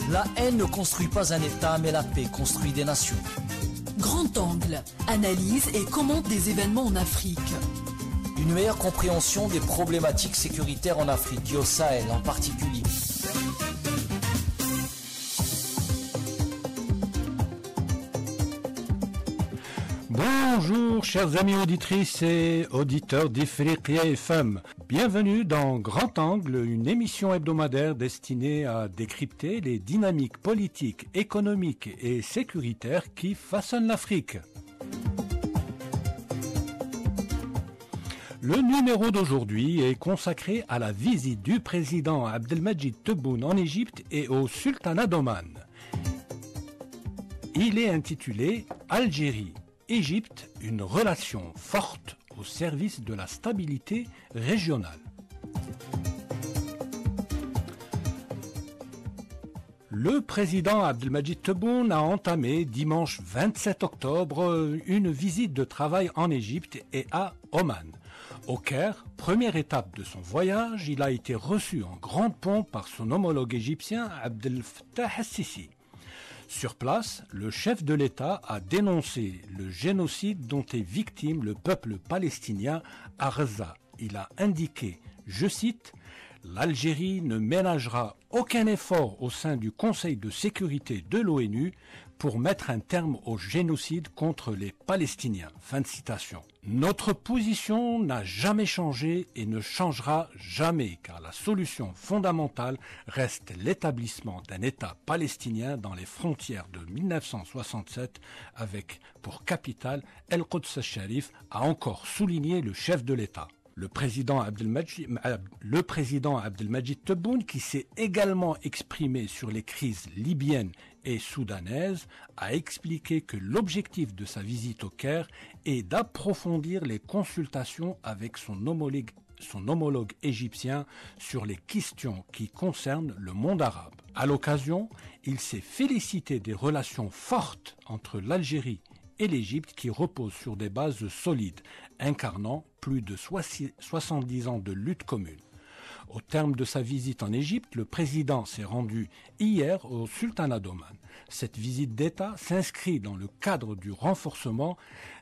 La haine ne construit pas un État, mais la paix construit des nations. Grand Angle, analyse et commente des événements en Afrique. Une meilleure compréhension des problématiques sécuritaires en Afrique et au Sahel en particulier. Bonjour chers amis auditrices et auditeurs d'Ifriqiya FM. Bienvenue dans Grand Angle, une émission hebdomadaire destinée à décrypter les dynamiques politiques, économiques et sécuritaires qui façonnent l'Afrique. Le numéro d'aujourd'hui est consacré à la visite du président Abdelmadjid Tebboune en Égypte et au sultanat d'Oman. Il est intitulé Algérie. Égypte, une relation forte au service de la stabilité régionale. Le président Abdelmadjid Tebboune a entamé dimanche 27 octobre une visite de travail en Égypte et à Oman. Au Caire, première étape de son voyage, il a été reçu en grande pompe par son homologue égyptien Abdel Fattah el-Sisi. Sur place, le chef de l'État a dénoncé le génocide dont est victime le peuple palestinien à Gaza. Il a indiqué, je cite, « L'Algérie ne ménagera aucun effort au sein du Conseil de sécurité de l'ONU pour mettre un terme au génocide contre les Palestiniens. » Fin de citation. Notre position n'a jamais changé et ne changera jamais car la solution fondamentale reste l'établissement d'un État palestinien dans les frontières de 1967 avec pour capitale El-Quds al-Sharif, a encore souligné le chef de l'État. Le président Abdelmadjid Tebboune, qui s'est également exprimé sur les crises libyennes et soudanaises, a expliqué que l'objectif de sa visite au Caire est d'approfondir les consultations avec son homologue égyptien sur les questions qui concernent le monde arabe. À l'occasion, il s'est félicité des relations fortes entre l'Algérie et l'Égypte qui repose sur des bases solides, incarnant plus de 70 ans de lutte commune. Au terme de sa visite en Égypte, le président s'est rendu hier au sultanat d'Oman. Cette visite d'État s'inscrit dans le cadre du renforcement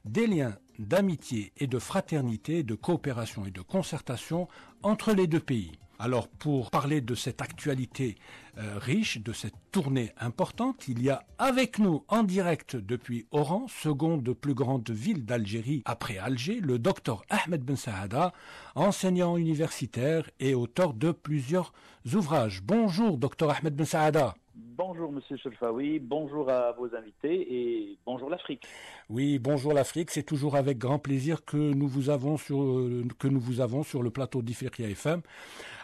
des liens d'amitié et de fraternité, de coopération et de concertation entre les deux pays. Alors, pour parler de cette actualité riche, de cette tournée importante, il y a avec nous en direct depuis Oran, seconde plus grande ville d'Algérie après Alger, le docteur Ahmed Ben Saada, enseignant universitaire et auteur de plusieurs ouvrages. Bonjour docteur Ahmed Ben Saada. Bonjour Monsieur Chelfaoui, bonjour à vos invités et bonjour l'Afrique. Oui, bonjour l'Afrique, c'est toujours avec grand plaisir que nous vous avons sur le plateau d'Ifriqiya FM.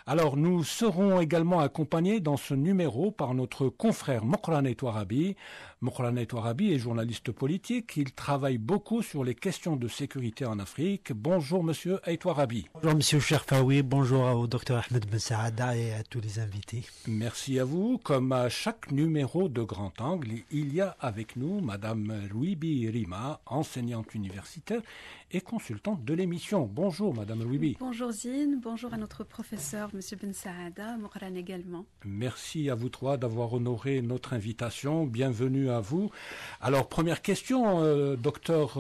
Alors nous serons également accompagnés dans ce numéro par notre confrère Mokrane Touarabi. Mokrane Touarabi est journaliste politique, il travaille beaucoup sur les questions de sécurité en Afrique. Bonjour Monsieur Touarabi. Bonjour Monsieur Chelfaoui, bonjour au docteur Ahmed Ben Saada et à tous les invités. Merci à vous. Comme à chaque numéro de Grand Angle, il y a avec nous Madame Rouibi Rima, enseignante universitaire et consultante de l'émission. Bonjour Madame Rouibi. Bonjour Zine, bonjour à notre professeur Monsieur Ben Saada, Mokrane également. Merci à vous trois d'avoir honoré notre invitation. Bienvenue à vous. Alors première question, docteur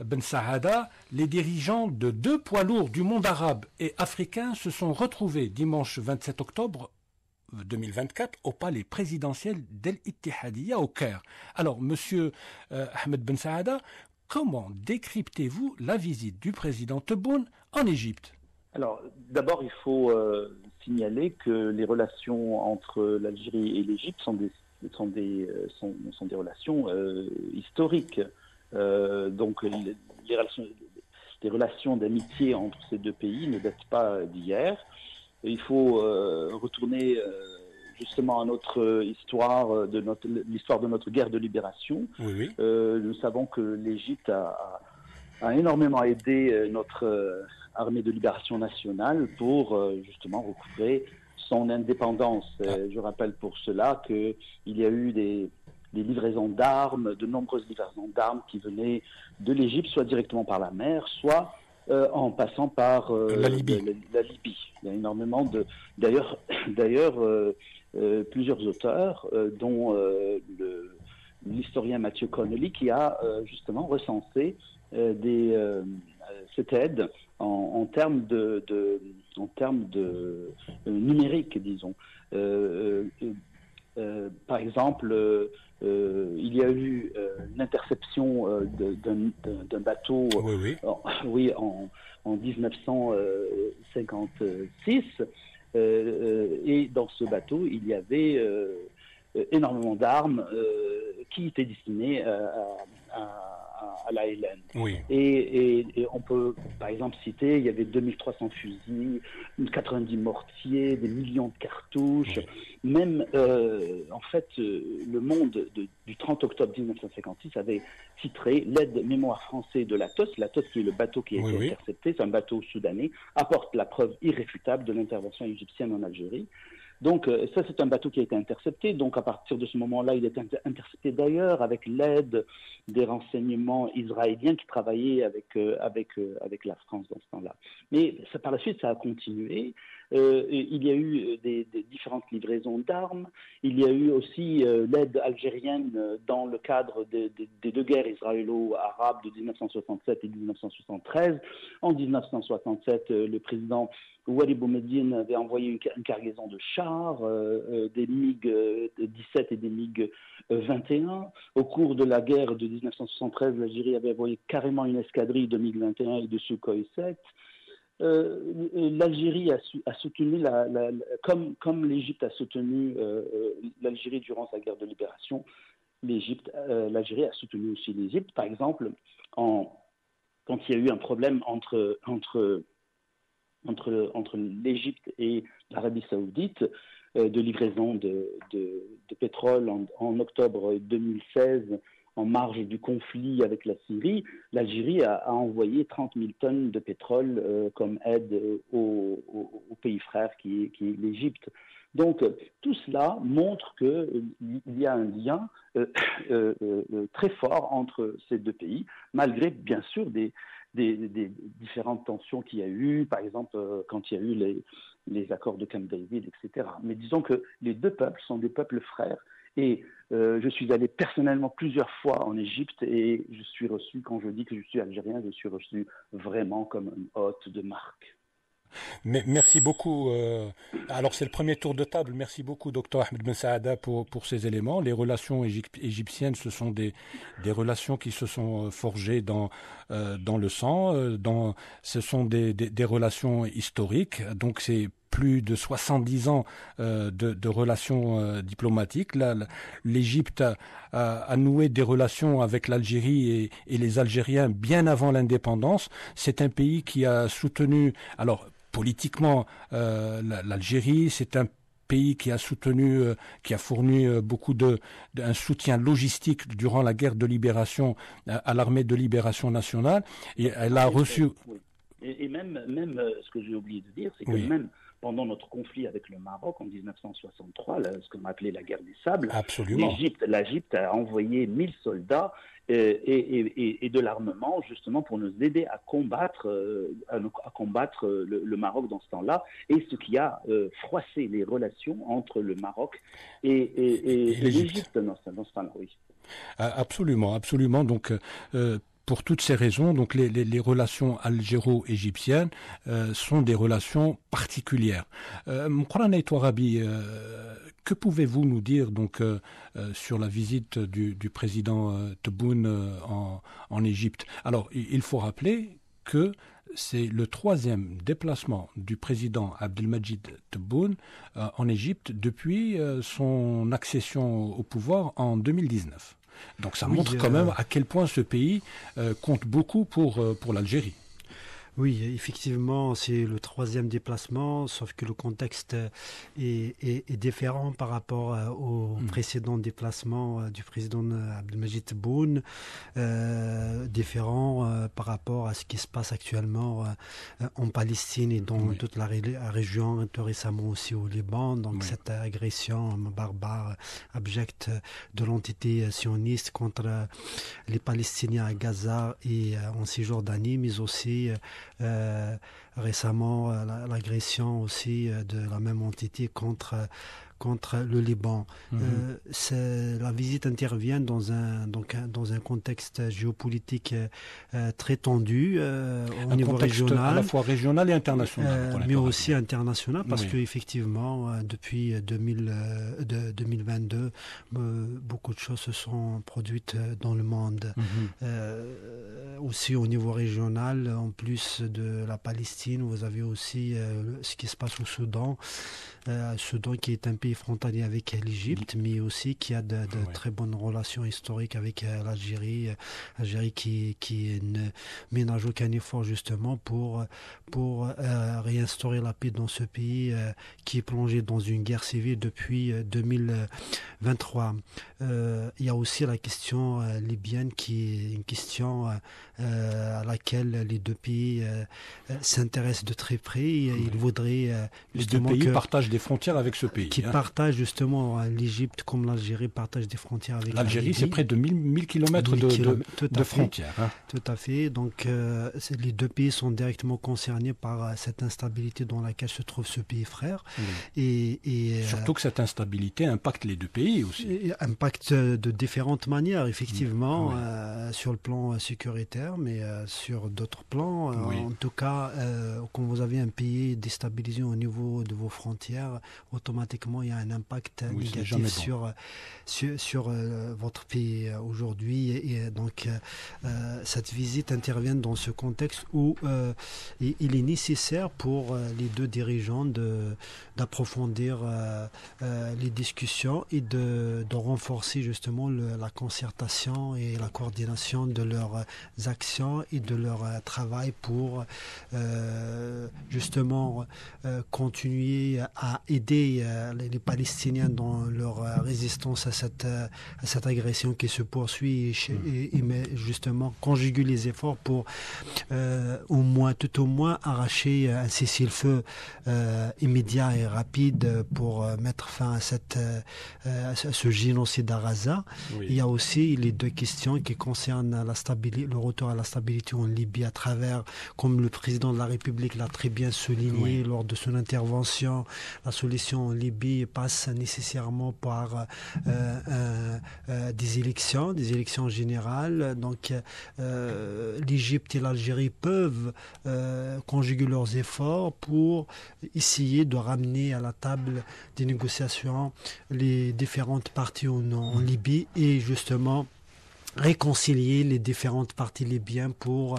Ben Saada, les dirigeants de deux poids lourds du monde arabe et africain se sont retrouvés dimanche 27 octobre 2024 au palais présidentiel d'El-Ittihadiyya au Caire. Alors, monsieur Ahmed Ben Saada, comment décryptez-vous la visite du président Tebboune en Égypte? Alors, d'abord, il faut signaler que les relations entre l'Algérie et l'Égypte sont des relations historiques. Donc, les relations d'amitié entre ces deux pays ne datent pas d'hier. Il faut retourner justement à notre histoire, l'histoire de notre guerre de libération. Oui. Nous savons que l'Égypte a énormément aidé notre armée de libération nationale pour justement recouvrer son indépendance. Je rappelle pour cela qu'il y a eu des livraisons d'armes, de nombreuses livraisons d'armes qui venaient de l'Égypte, soit directement par la mer, soit en passant par la Libye. La Libye. Il y a énormément de... D'ailleurs, plusieurs auteurs, dont l'historien Mathieu Connolly, qui a justement recensé cette aide en termes de numérique, disons. Par exemple, il y a eu une interception d'un bateau en 1956, et dans ce bateau, il y avait énormément d'armes qui étaient destinées à la Hélène. Oui. Et on peut, par exemple, citer, il y avait 2300 fusils, 90 mortiers, des millions de cartouches. Oui. Même, en fait, le Monde du 30 octobre 1956 avait titré « L'aide mémoire français de l'Atos ». L'Atos, qui est le bateau qui a été intercepté, c'est un bateau soudanais, apporte la preuve irréfutable de l'intervention égyptienne en Algérie. Donc ça, c'est un bateau qui a été intercepté. Donc à partir de ce moment-là, il est intercepté d'ailleurs avec l'aide des renseignements israéliens qui travaillaient avec la France dans ce temps-là. Mais ça, par la suite, ça a continué. Il y a eu des différentes livraisons d'armes. Il y a eu aussi l'aide algérienne dans le cadre des deux guerres israélo-arabes de 1967 et 1973. En 1967, le président Ouali Boumediene avait envoyé une cargaison de chars, des MiG-17 et des MiG-21. Au cours de la guerre de 1973, l'Algérie avait envoyé carrément une escadrille de MiG-21 et de Sukhoi 7. L'Algérie a soutenu, comme l'Égypte a soutenu l'Algérie durant sa guerre de libération, l'Algérie a soutenu aussi l'Égypte. Par exemple, quand il y a eu un problème entre l'Égypte et l'Arabie Saoudite, de livraison de pétrole en octobre 2016, en marge du conflit avec la Syrie, l'Algérie a envoyé 30 000 tonnes de pétrole comme aide au pays frère qui est l'Égypte. Donc tout cela montre qu'il y a un lien très fort entre ces deux pays, malgré bien sûr des différentes tensions qu'il y a eu, par exemple quand il y a eu les accords de Camp David, etc. Mais disons que les deux peuples sont des peuples frères. Et je suis allé personnellement plusieurs fois en Égypte et je suis reçu, quand je dis que je suis algérien, je suis reçu vraiment comme un hôte de marque. Mais merci beaucoup. Alors c'est le premier tour de table. Merci beaucoup, Dr Ahmed Ben Saada, pour ces éléments. Les relations égyptiennes, ce sont des relations qui se sont forgées dans le sang. Ce sont des relations historiques. Donc c'est plus de 70 ans de relations diplomatiques. L'Égypte a noué des relations avec l'Algérie et les Algériens bien avant l'indépendance. C'est un pays qui a soutenu... Alors, politiquement, l'Algérie, c'est un pays qui a soutenu, qui a fourni beaucoup un soutien logistique durant la guerre de libération à l'armée de libération nationale. Et elle a reçu... Oui. Et même ce que j'ai oublié de dire, c'est que même pendant notre conflit avec le Maroc en 1963, ce qu'on appelait la guerre des sables, l'Égypte a envoyé 1000 soldats et de l'armement justement pour nous aider à combattre le Maroc dans ce temps-là, et ce qui a froissé les relations entre le Maroc et l'Égypte dans ce temps-là. Oui. Absolument, absolument. Donc pour toutes ces raisons, donc les relations algéro-égyptiennes sont des relations particulières. Mourane Touarabi, que pouvez-vous nous dire donc sur la visite du président Tebboune en Égypte? Alors, il faut rappeler que c'est le 3e déplacement du président Abdelmadjid Tebboune en Égypte depuis son accession au pouvoir en 2019. Donc ça montre quand même à quel point ce pays compte beaucoup pour l'Algérie. Oui, effectivement, c'est le 3e déplacement, sauf que le contexte est différent par rapport au précédent déplacement du président Abdelmadjid Tebboune, différent par rapport à ce qui se passe actuellement en Palestine et dans toute la région, tout récemment aussi au Liban. Donc cette agression barbare, abjecte de l'entité sioniste contre les Palestiniens à Gaza et en Cisjordanie, mais aussi récemment l'agression aussi de la même entité contre le Liban. La visite intervient dans un contexte géopolitique très tendu au niveau régional. À la fois régional et international. Mais aussi international, parce qu'effectivement, depuis 2022, beaucoup de choses se sont produites dans le monde. Aussi au niveau régional, en plus de la Palestine, vous avez aussi ce qui se passe au Soudan. Soudan qui est un pays frontalier avec l'Égypte, mais aussi qui a de très bonnes relations historiques avec l'Algérie. L'Algérie qui ne ménage aucun effort justement pour réinstaurer la paix dans ce pays qui est plongé dans une guerre civile depuis 2023. Il y a aussi la question libyenne qui est une question à laquelle les deux pays s'intéressent de très près. Ils voudraient les deux pays partagent des frontières avec ce pays. Qui partagent justement, l'Égypte comme l'Algérie partagent des frontières avec l'Algérie. C'est près de 1000 km de frontières. Tout à fait. Donc les deux pays sont directement concernés par cette instabilité dans laquelle se trouve ce pays frère. Et surtout que cette instabilité impacte les deux pays aussi. Impacte de différentes manières, effectivement, sur le plan sécuritaire, mais sur d'autres plans. En tout cas, quand vous avez un pays déstabilisé au niveau de vos frontières, automatiquement il y a un impact négatif sur votre pays aujourd'hui. Et donc cette visite intervient dans ce contexte où il est nécessaire pour les deux dirigeants d'approfondir les discussions et de renforcer justement la concertation et la coordination de leurs actions et de leur travail pour justement continuer à aider les Palestiniens dans leur résistance à cette agression qui se poursuit et justement conjuguer les efforts pour tout au moins arracher un cessez-le-feu immédiat et rapide pour mettre fin à ce génocide à Gaza. Il y a aussi les deux questions qui concernent le retour à la stabilité en Libye à travers, comme le président de la République l'a très bien souligné lors de son intervention, la solution en Libye passe nécessairement par des élections générales. Donc l'Égypte et l'Algérie peuvent conjuguer leurs efforts pour essayer de ramener à la table des négociations les différentes parties en Libye et justement réconcilier les différentes parties libyennes pour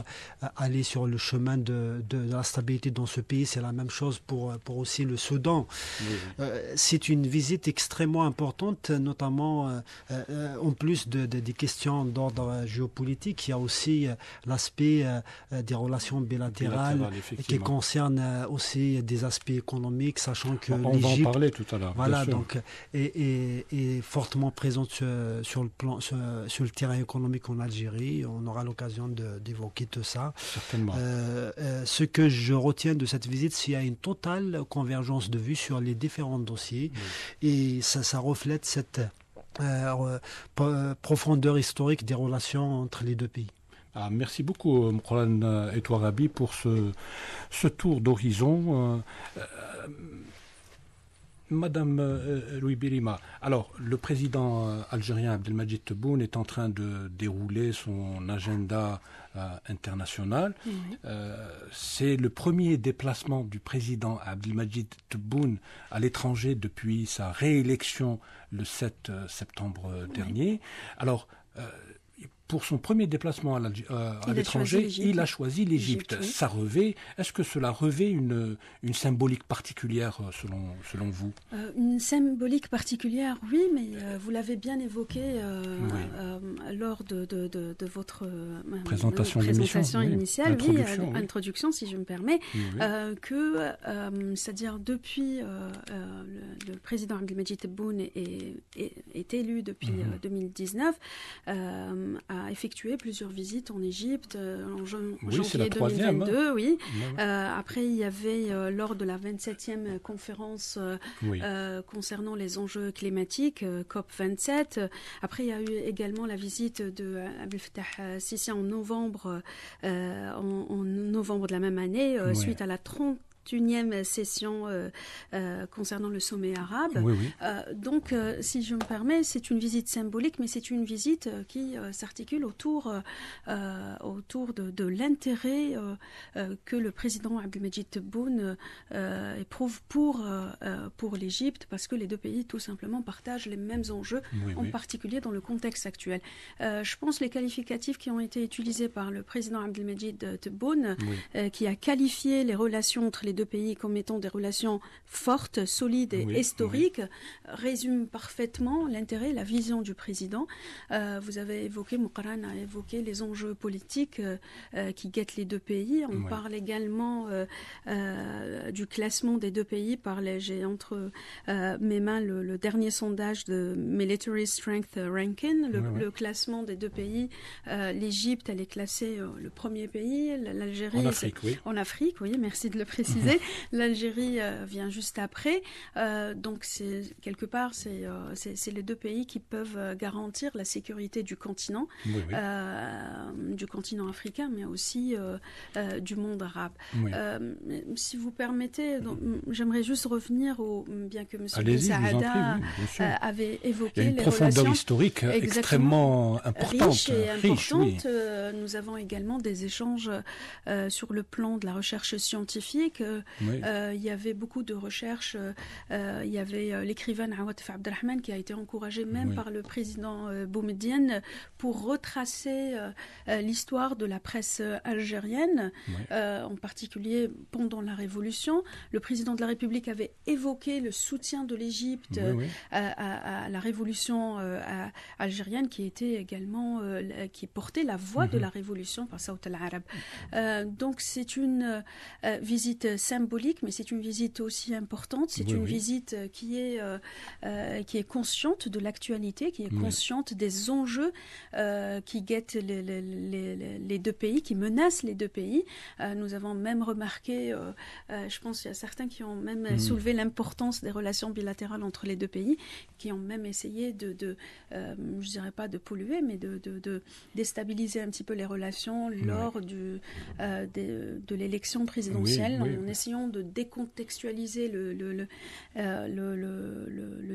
aller sur le chemin de la stabilité dans ce pays. C'est la même chose pour aussi le Soudan. C'est une visite extrêmement importante, notamment en plus des questions d'ordre géopolitique. Il y a aussi l'aspect des relations bilatérales qui concerne aussi des aspects économiques, sachant que l'Égypte, on va en parler tout à l'heure. Voilà, donc est fortement présente sur le terrain économique en Algérie. On aura l'occasion d'évoquer tout ça. Certainement. Ce que je retiens de cette visite, c'est qu'il y a une totale convergence de vues sur les différents dossiers et ça reflète cette profondeur historique des relations entre les deux pays. Merci beaucoup, Moukhran Etouarabi, pour ce tour d'horizon. Madame Louis Birima, alors le président algérien Abdelmadjid Tebboune est en train de dérouler son agenda international. C'est le premier déplacement du président Abdelmadjid Tebboune à l'étranger depuis sa réélection le 7 septembre dernier. Alors, pour son premier déplacement à l'étranger, il a choisi l'Égypte. Ça revêt, est-ce que cela revêt une symbolique particulière selon vous? Une symbolique particulière, oui, mais vous l'avez bien évoqué lors de votre présentation initiale, introduction, si je me permets, que, c'est-à-dire depuis le président Abdelmadjid Tebboune est élu depuis 2019, a effectué plusieurs visites en Égypte en oui, janvier 2022. Oui. Ouais. Après, il y avait lors de la 27e conférence concernant les enjeux climatiques, COP27. Après, il y a eu également la visite de Abdel Fattah Sisi en novembre de la même année, suite à la 31e session concernant le sommet arabe. Oui, oui. Donc, si je me permets, c'est une visite symbolique, mais c'est une visite qui s'articule autour de l'intérêt que le président Abdelmajid Tebboune éprouve pour l'Égypte, parce que les deux pays, tout simplement, partagent les mêmes enjeux, en particulier dans le contexte actuel. Je pense les qualificatifs qui ont été utilisés par le président Abdelmajid Tebboune, qui a qualifié les relations entre les deux pays comme étant des relations fortes, solides et historiques, résume parfaitement l'intérêt, la vision du président. Vous avez évoqué, Mouqran a évoqué les enjeux politiques qui guettent les deux pays. On parle également du classement des deux pays. J'ai entre mes mains le dernier sondage de Military Strength Ranking, le classement des deux pays. L'Égypte, elle est classée le premier pays, l'Algérie en Afrique, oui, merci de le préciser. L'Algérie vient juste après. Donc, quelque part, c'est les deux pays qui peuvent garantir la sécurité du continent, du continent africain, mais aussi du monde arabe. Si vous permettez, j'aimerais juste revenir bien que M. Ben Saada avait évoqué les relations... Il y a une profondeur historique extrêmement importante. Riche et importante. Nous avons également des échanges sur le plan de la recherche scientifique. Il y avait beaucoup de recherches. Il y avait l'écrivain Awatif Abdelrahman qui a été encouragé même par le président Boumediene pour retracer l'histoire de la presse algérienne, en particulier pendant la Révolution. Le président de la République avait évoqué le soutien de l'Égypte à la Révolution algérienne qui était également qui portait la voix de la Révolution par Saout al-Arab. Donc c'est une visite symbolique, mais c'est une visite aussi importante. C'est une visite qui est consciente de l'actualité, qui est consciente des enjeux qui guettent les deux pays, qui menacent les deux pays. Nous avons même remarqué, je pense qu'il y a certains qui ont même soulevé l'importance des relations bilatérales entre les deux pays, qui ont même essayé je dirais pas de polluer, mais de déstabiliser un petit peu les relations lors de l'élection présidentielle, en essayant de décontextualiser le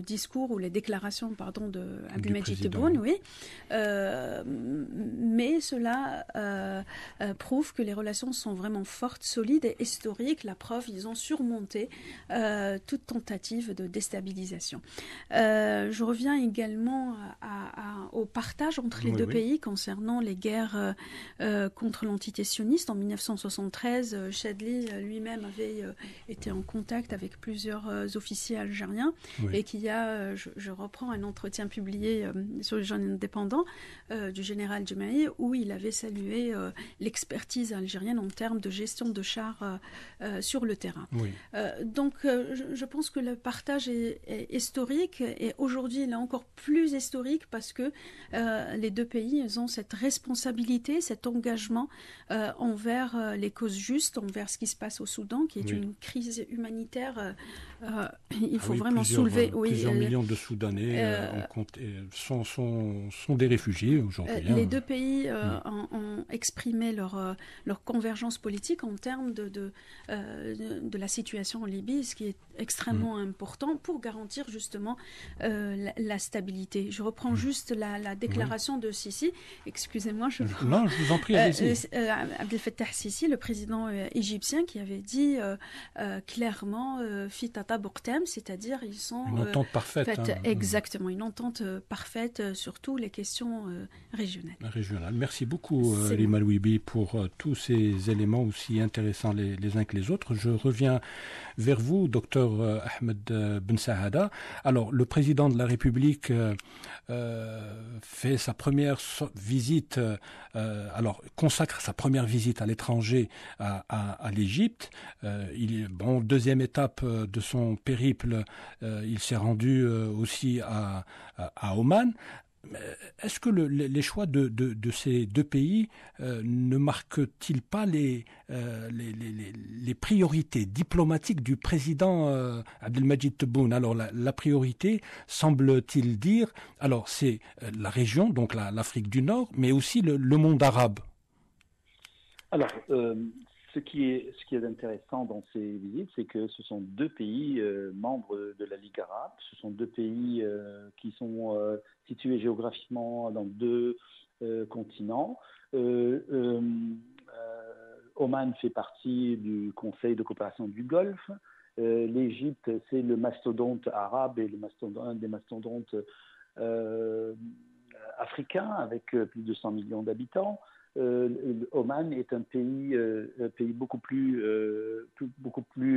discours ou les déclarations de Abdelmajid Tebboune, mais cela prouve que les relations sont vraiment fortes, solides et historiques. La preuve, ils ont surmonté toute tentative de déstabilisation. Je reviens également au partage entre les deux pays concernant les guerres contre l'entité sioniste. En 1973, Chadli lui-même avait été en contact avec plusieurs officiers algériens et qui a, je reprends un entretien publié sur les journaux indépendants du général Djemaï où il avait salué l'expertise algérienne en termes de gestion de chars sur le terrain. Donc je pense que le partage est historique et aujourd'hui il est encore plus historique parce que les deux pays ils ont cette responsabilité, cet engagement envers les causes justes, envers ce qui se passe au Soudan, qui est une crise humanitaire. Il faut vraiment soulever. Plusieurs millions de Soudanais sont des réfugiés aujourd'hui. Les deux pays ont exprimé leur convergence politique en termes de la situation en Libye, ce qui est extrêmement important pour garantir justement la stabilité. Je reprends juste la déclaration de Sisi. Excusez-moi. Non, je vous en prie, allez-y. Abdel Fattah Sisi, le président égyptien, qui avait dit clairement Fitata Bourtem, c'est-à-dire ils sont une entente parfaite. Exactement, une entente parfaite sur toutes les questions régionales. Merci beaucoup Lima Louibi pour tous ces éléments aussi intéressants les uns que les autres. Je reviens vers vous, docteur Ahmed Ben Saada. Alors, le président de la République fait sa première visite, consacre sa première visite à l'étranger à l'Égypte. Deuxième étape de son périple, il s'est rendu aussi à Oman. est-ce que les choix de ces deux pays ne marquent-ils pas les priorités diplomatiques du président Abdelmadjid Tebboune? Alors la priorité, semble-t-il dire, alors c'est la région, donc l'Afrique du Nord, mais aussi le monde arabe. Alors, ce qui est intéressant dans ces visites, c'est que ce sont deux pays membres de la Ligue arabe. Ce sont deux pays qui sont situés géographiquement dans deux continents. Oman fait partie du Conseil de coopération du Golfe. L'Égypte, c'est le mastodonte arabe et un des mastodontes africains avec plus de 100 millions d'habitants. Oman est un pays beaucoup plus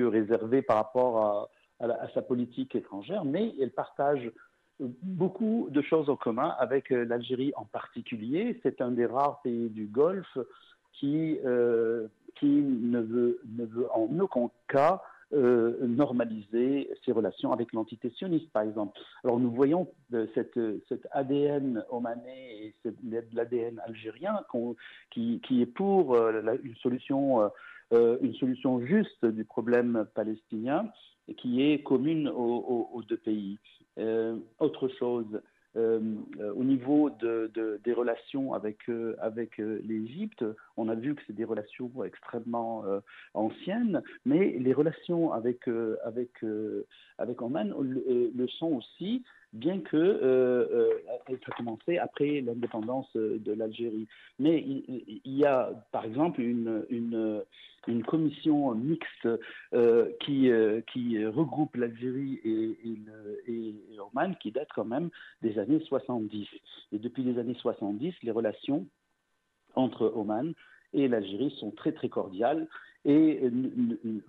réservé par rapport à sa politique étrangère, mais elle partage beaucoup de choses en commun avec l'Algérie en particulier. C'est un des rares pays du Golfe qui ne veut en aucun cas normaliser ses relations avec l'entité sioniste, par exemple. Alors nous voyons cet ADN omanais et l'ADN algérien qui est pour une solution juste du problème palestinien et qui est commune aux deux pays. Autre chose, au niveau des relations avec l'Égypte, on a vu que c'est des relations extrêmement anciennes, mais les relations avec Oman le sont aussi, bien que ça a commencé après l'indépendance de l'Algérie. Mais il y a, par exemple, une commission mixte qui regroupe l'Algérie et Oman, qui date quand même des années 70. Et depuis les années 70, les relations entre Oman et l'Algérie sont très très cordiales et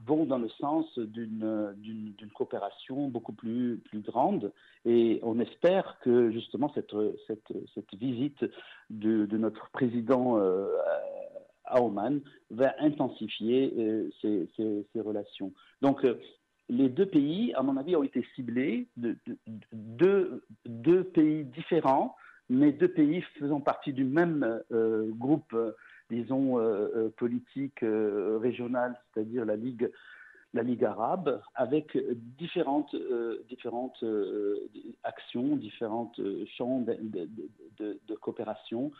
vont dans le sens d'une coopération beaucoup plus grande. Et on espère que justement cette visite de notre président à Oman va intensifier ces relations. Donc les deux pays, à mon avis, ont été ciblés de deux pays différents, mais deux pays faisant partie du même groupe, disons, politique régionale, c'est-à-dire la Ligue arabe, avec différentes actions, différentes champs de coopération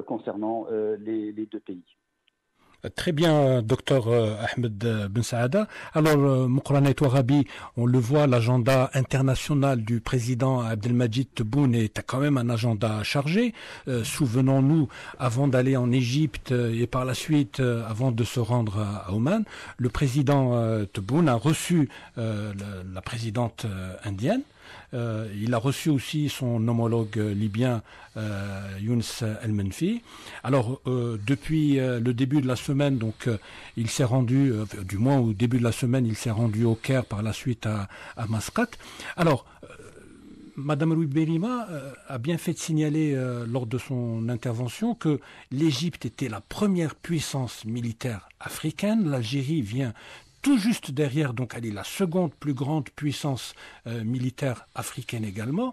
concernant les deux pays. Très bien, docteur Ahmed Ben Saada. Alors, Moukrana Touarabi, on le voit, l'agenda international du président Abdelmadjid Tebboune est quand même un agenda chargé. Souvenons-nous, avant d'aller en Égypte et par la suite, avant de se rendre à Oman, le président Tebboune a reçu la présidente indienne. Il a reçu aussi son homologue libyen Younes El-Menfi. Alors depuis le début de la semaine, donc il s'est rendu, du moins au début de la semaine, il s'est rendu au Caire, par la suite à Mascate. Alors Madame Louis-Berima a bien fait de signaler lors de son intervention que l'Égypte était la première puissance militaire africaine. L'Algérie vient tout juste derrière, donc elle est la seconde plus grande puissance militaire africaine également.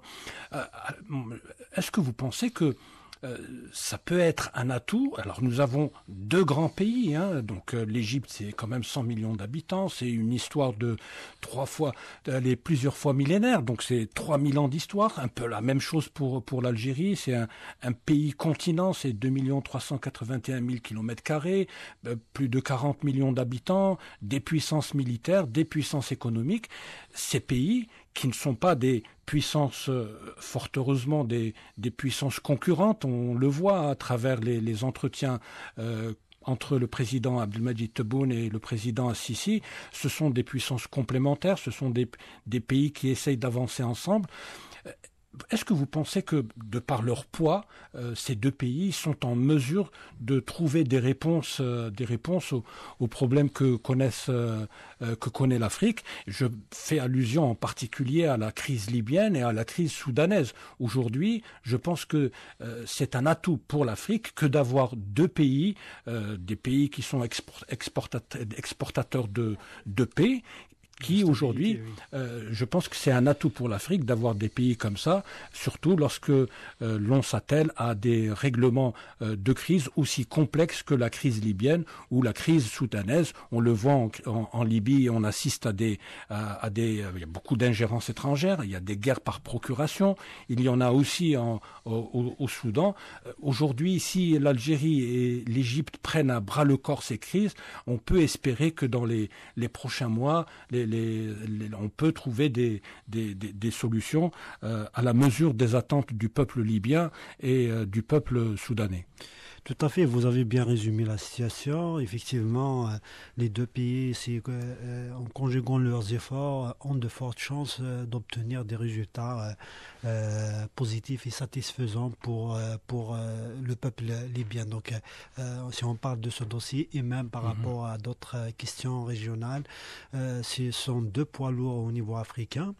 Est-ce que vous pensez que ça peut être un atout? Alors nous avons deux grands pays, donc l'Égypte c'est quand même 100 millions d'habitants, c'est une histoire de plusieurs fois millénaire, donc c'est 3000 ans d'histoire, un peu la même chose pour l'Algérie, c'est un pays continent, c'est 2 381 000 km², plus de 40 millions d'habitants, des puissances militaires, des puissances économiques. Ces pays qui ne sont pas des puissances, fort heureusement, des puissances concurrentes. On le voit à travers les entretiens entre le président Abdelmadjid Tebboune et le président Sisi. Ce sont des puissances complémentaires, ce sont des pays qui essayent d'avancer ensemble. Est-ce que vous pensez que, de par leur poids, ces deux pays sont en mesure de trouver des réponses aux problèmes que connaît l'Afrique? Je fais allusion en particulier à la crise libyenne et à la crise soudanaise. Aujourd'hui, je pense que c'est un atout pour l'Afrique que d'avoir deux pays, des pays qui sont exportateurs de paix, qui aujourd'hui, je pense que c'est un atout pour l'Afrique d'avoir des pays comme ça, surtout lorsque l'on s'attelle à des règlements de crise aussi complexes que la crise libyenne ou la crise soudanaise. On le voit en Libye, on assiste il y a beaucoup d'ingérences étrangères, il y a des guerres par procuration, il y en a aussi au Soudan. Aujourd'hui, si l'Algérie et l'Égypte prennent à bras le corps ces crises, on peut espérer que dans les prochains mois, on peut trouver des solutions à la mesure des attentes du peuple libyen et du peuple soudanais. Tout à fait, vous avez bien résumé la situation. Effectivement, les deux pays, en conjuguant leurs efforts, ont de fortes chances d'obtenir des résultats positifs et satisfaisants pour le peuple libyen. Donc, si on parle de ce dossier et même par rapport à d'autres questions régionales, ce sont deux poids lourds au niveau africain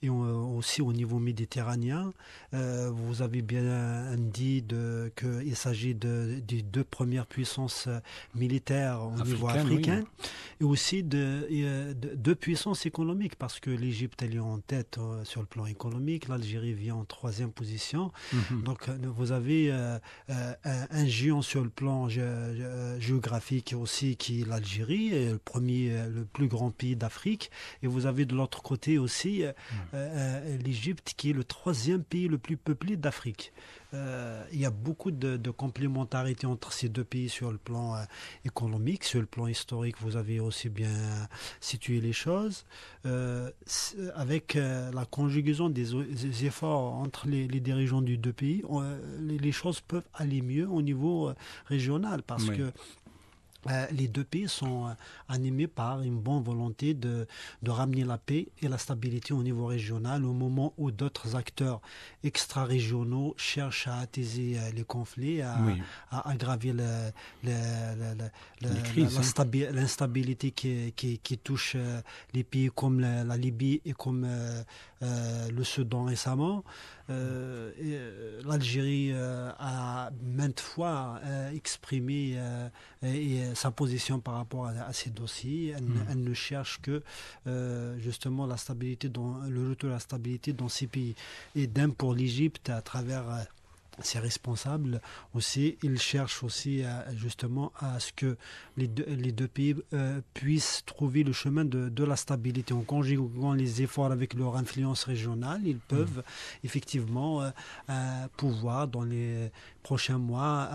et aussi au niveau méditerranéen. Vous avez bien dit qu'il s'agit des deux premières puissances militaires au niveau africain et aussi de deux puissances économiques parce que l'Égypte elle est en tête sur le plan économique, l'Algérie vient en troisième position. Donc vous avez un géant sur le plan géographique aussi qui est l'Algérie, le plus grand pays d'Afrique, et vous avez de l'autre côté aussi l'Égypte qui est le troisième pays le plus peuplé d'Afrique. Il y a beaucoup de complémentarité entre ces deux pays sur le plan économique, sur le plan historique, vous avez aussi bien situé les choses, avec la conjugaison des efforts entre les dirigeants des deux pays, les choses peuvent aller mieux au niveau régional parce que les deux pays sont animés par une bonne volonté de ramener la paix et la stabilité au niveau régional au moment où d'autres acteurs extra-régionaux cherchent à attiser les conflits, à aggraver l'instabilité qui touche les pays comme la Libye et comme le Soudan récemment. L'Algérie a maintes fois exprimé sa position par rapport à ces dossiers. Elle ne cherche que justement la stabilité, le retour à la stabilité dans ces pays. Et pour l'Égypte, à travers ses responsables aussi, ils cherchent aussi justement à ce que les deux pays puissent trouver le chemin de la stabilité. En conjuguant les efforts avec leur influence régionale, ils peuvent effectivement pouvoir dans les prochains mois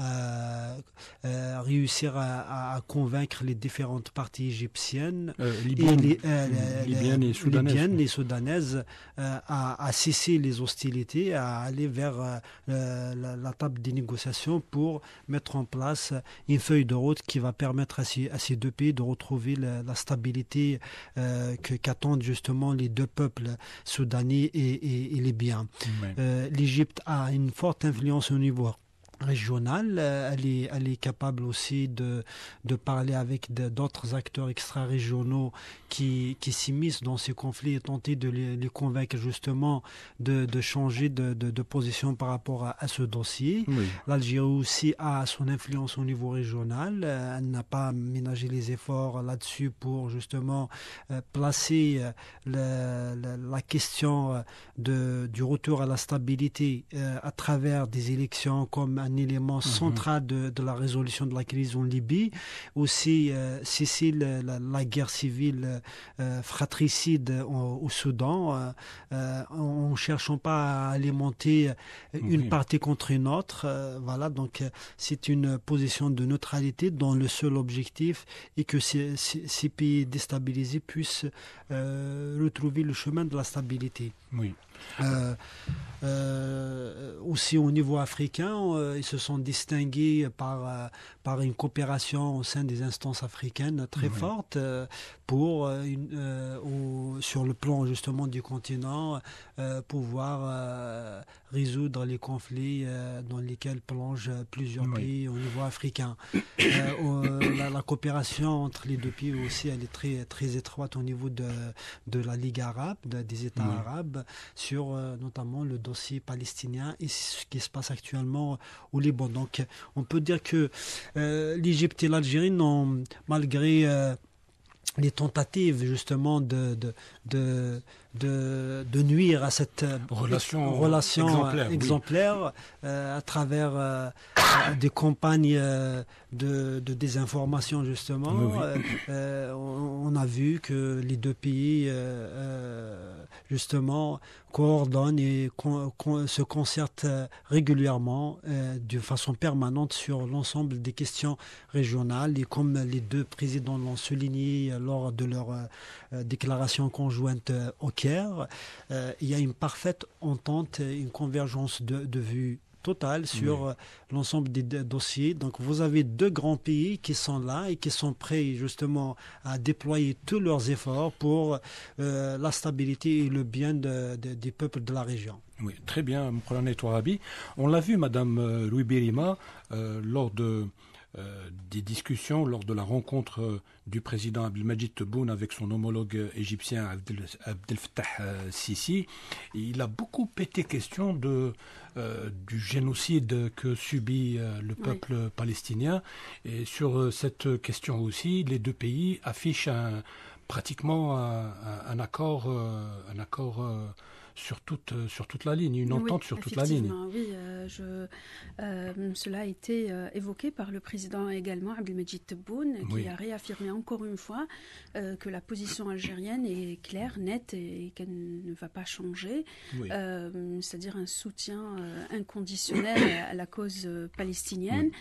réussir à convaincre les différentes parties égyptiennes libyennes et soudanaises à cesser les hostilités, à aller vers la table des négociations pour mettre en place une feuille de route qui va permettre à ces deux pays de retrouver la stabilité qu'attendent justement les deux peuples soudanais et libyens. L'Égypte a une forte influence au niveau régionale, elle est capable aussi de parler avec d'autres acteurs extra-régionaux qui s'immiscent dans ces conflits et tenter de les convaincre justement de changer de position par rapport à ce dossier. L'Algérie aussi a son influence au niveau régional, elle n'a pas ménagé les efforts là-dessus pour justement placer la question du retour à la stabilité à travers des élections comme un élément central de la résolution de la crise en Libye, aussi cesser la guerre civile fratricide au Soudan, en ne cherchant pas à alimenter une partie contre une autre. Voilà, donc c'est une position de neutralité dont le seul objectif est que ces pays déstabilisés puissent retrouver le chemin de la stabilité. Aussi au niveau africain, ils se sont distingués par une coopération au sein des instances africaines très forte sur le plan justement du continent, pouvoir résoudre les conflits dans lesquels plongent plusieurs pays au niveau africain. La coopération entre les deux pays aussi, elle est très, très étroite au niveau de la Ligue arabe, des États arabes, sur notamment le dossier palestinien et ce qui se passe actuellement au Liban. Donc on peut dire que l'Égypte et l'Algérie n'ont, malgré les tentatives justement de nuire à cette relation exemplaire à travers des campagnes de désinformation justement. On a vu que les deux pays justement coordonnent et se concertent régulièrement de façon permanente sur l'ensemble des questions régionales, et comme les deux présidents l'ont souligné lors de leur déclaration conjointe au Caire, il y a une parfaite entente, une convergence de vues totale sur l'ensemble des dossiers. Donc vous avez deux grands pays qui sont là et qui sont prêts justement à déployer tous leurs efforts pour la stabilité et le bien des peuples de la région. Oui, très bien, Mokhtar Touarabi. On l'a vu, Madame Louis Birima, lors des discussions, lors de la rencontre du président Abdelmadjid Tebboune avec son homologue égyptien Abdel Fattah Sisi. Il a beaucoup été question du génocide que subit le peuple palestinien. Et sur cette question aussi, les deux pays affichent pratiquement un accord sur toute la ligne, une entente sur toute la ligne. Oui, cela a été évoqué par le président également, Abdelmadjid Tebboune, qui a réaffirmé encore une fois que la position algérienne est claire, nette et qu'elle ne va pas changer, c'est-à-dire un soutien inconditionnel à la cause palestinienne.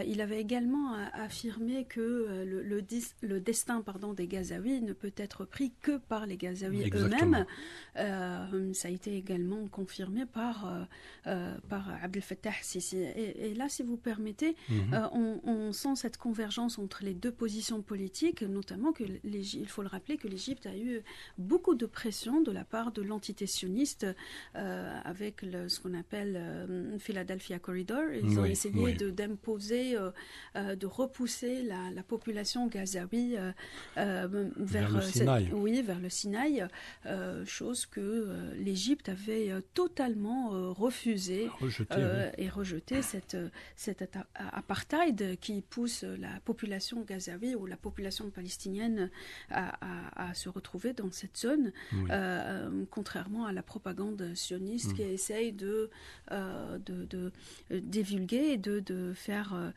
Il avait également affirmé que le destin des Gazaouis ne peut être pris que par les Gazaouis eux-mêmes. Ça a été également confirmé par Abdel Fattah Sisi. Et là, si vous permettez, on sent cette convergence entre les deux positions politiques, notamment il faut le rappeler que l'Égypte a eu beaucoup de pression de la part de l'entité sioniste avec ce qu'on appelle Philadelphia Corridor. Ils ont essayé d'imposer, de repousser la population gazaoui vers le Sinaï, chose que l'Égypte avait totalement refusé et rejeté cet apartheid qui pousse la population gazaoui ou la population palestinienne à se retrouver dans cette zone, contrairement à la propagande sioniste qui essaye de divulguer et de faire